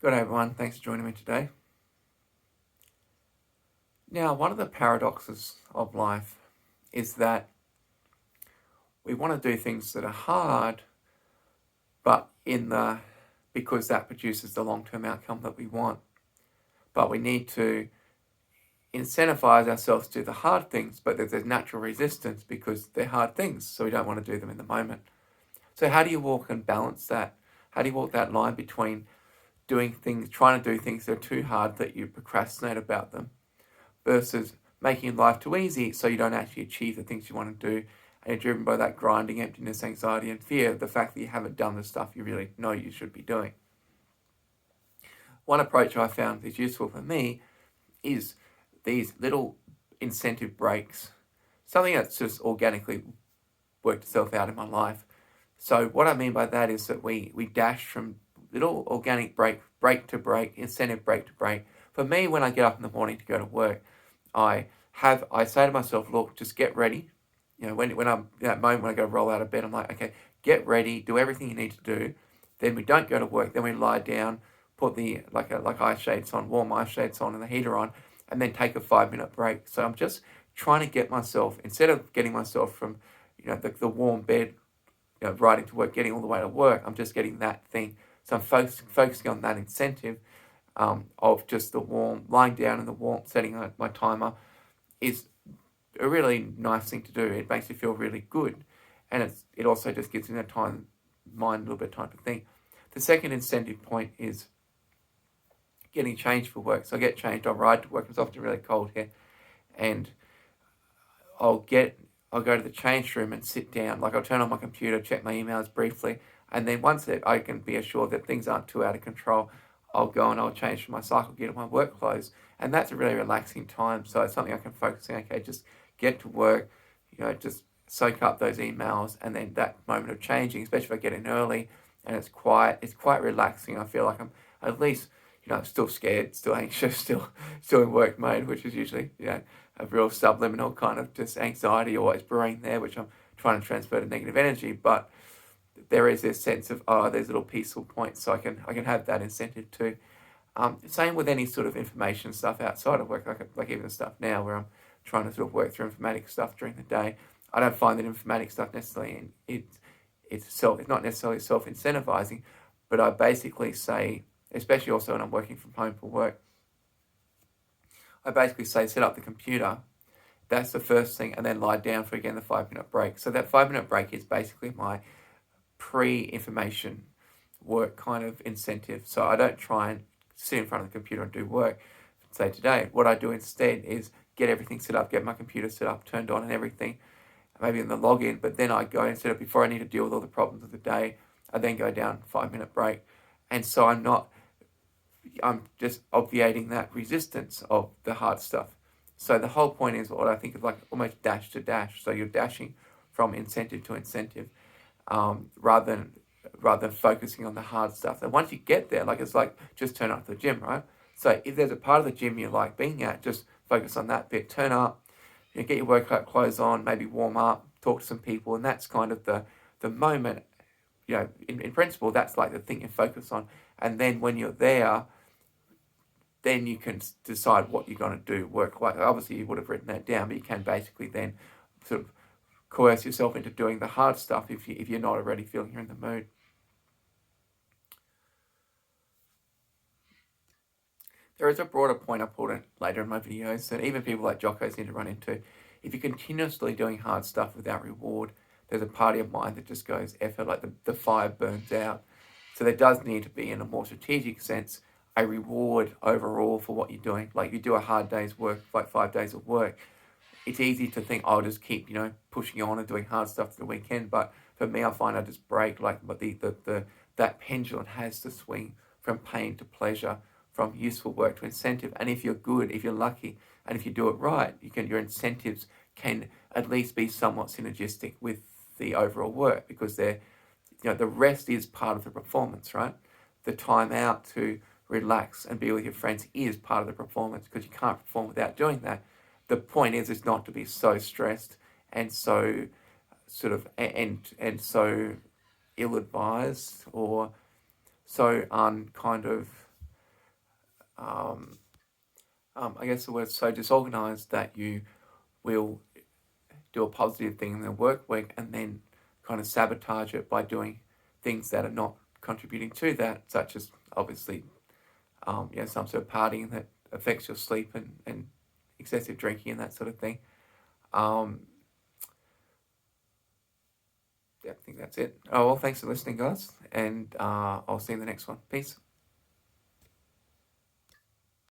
Good day, everyone. Thanks for joining me today. Now, one of the paradoxes of life is that we want to do things that are hard, but because that produces the long-term outcome that we want. But we need to incentivize ourselves to do the hard things, but there's natural resistance because they're hard things, so we don't want to do them in the moment. So how do you walk and balance that? How do you walk that line between trying to do things that are too hard that you procrastinate about them, versus making life too easy so you don't actually achieve the things you want to do, and you're driven by that grinding emptiness, anxiety, and fear, the fact that you haven't done the stuff you really know you should be doing. One approach I found is useful for me is these little incentive breaks, something that's just organically worked itself out in my life. So what I mean by that is that we dash from little organic break to break, incentive break to break. For me, when I get up in the morning to go to work, I say to myself, look, just get ready. When I'm in that moment when I go to roll out of bed, I'm like, okay, get ready, do everything you need to do. Then we don't go to work. Then we lie down, put the like eye shades on, warm eye shades on, and the heater on, and then take a 5-minute break. So I'm just trying to get myself, instead of getting myself from the warm bed, riding to work, getting all the way to work, I'm just getting that thing. So I'm focusing on that incentive of just the warm, lying down in the warmth, setting my timer is a really nice thing to do. It makes you feel really good. And it also just gives me that mind a little bit of time to think. The second incentive point is getting changed for work. So I get changed, I'll ride to work. It's often really cold here. And I'll go to the change room and sit down. Like I'll turn on my computer, check my emails briefly. And then once I can be assured that things aren't too out of control, I'll go and I'll change from my cycle gear to my work clothes. And that's a really relaxing time. So it's something I can focus on. Okay, just get to work, just soak up those emails. And then that moment of changing, especially if I get in early and it's quiet, it's quite relaxing. I feel like I'm at least, still scared, still anxious, still in work mode, which is usually, a real subliminal kind of just anxiety always brewing there, which I'm trying to transfer to negative energy. But there is this sense of, there's little peaceful points, so I can have that incentive too. Same with any sort of information stuff outside of work, like even the stuff now where I'm trying to sort of work through informatics stuff during the day. I don't find that informatics stuff necessarily it's not necessarily self-incentivizing, but I basically say, especially also when I'm working from home for work, I basically say set up the computer. That's the first thing, and then lie down for again the 5-minute break. So that 5-minute break is basically my pre-information work kind of incentive. So I don't try and sit in front of the computer and do work. Say today, what I do instead is get everything set up, get my computer set up, turned on and everything, maybe in the login, but then I go and set up before I need to deal with all the problems of the day. I then go down 5-minute break. And so I'm just obviating that resistance of the hard stuff. So the whole point is what I think of like almost dash to dash. So you're dashing from incentive to incentive, rather than focusing on the hard stuff. And once you get there, it's like just turn up to the gym, right? So if there's a part of the gym you like being at, just focus on that bit. Turn up, get your workout clothes on, maybe warm up, talk to some people, and that's kind of the moment. In principle, that's like the thing you focus on. And then when you're there, then you can decide what you're going to do. Obviously, you would have written that down, but you can basically then sort of coerce yourself into doing the hard stuff if you're not already feeling you're in the mood. There is a broader point I pulled in later in my videos that even people like Jocko's need to run into. If you're continuously doing hard stuff without reward, there's a part of your mind that just goes effort, like the fire burns out. So there does need to be, in a more strategic sense, a reward overall for what you're doing. Like if you do a hard day's work, like 5 days of work, it's easy to think, I'll just keep, pushing on and doing hard stuff for the weekend. But for me, I find I just break, but that pendulum has to swing from pain to pleasure, from useful work to incentive. And if you're good, if you're lucky, and if you do it right, your incentives can at least be somewhat synergistic with the overall work, because the rest is part of the performance, right? The time out to relax and be with your friends is part of the performance, because you can't perform without doing that. The point is not to be so stressed and so sort of and so ill-advised, or so kind of I guess the word's so disorganized that you will do a positive thing in the work week and then kind of sabotage it by doing things that are not contributing to that, such as obviously, some sort of partying that affects your sleep and excessive drinking and that sort of thing. Um, yeah, I think that's it. Oh, well, thanks for listening, guys, and I'll see you in the next one. Peace.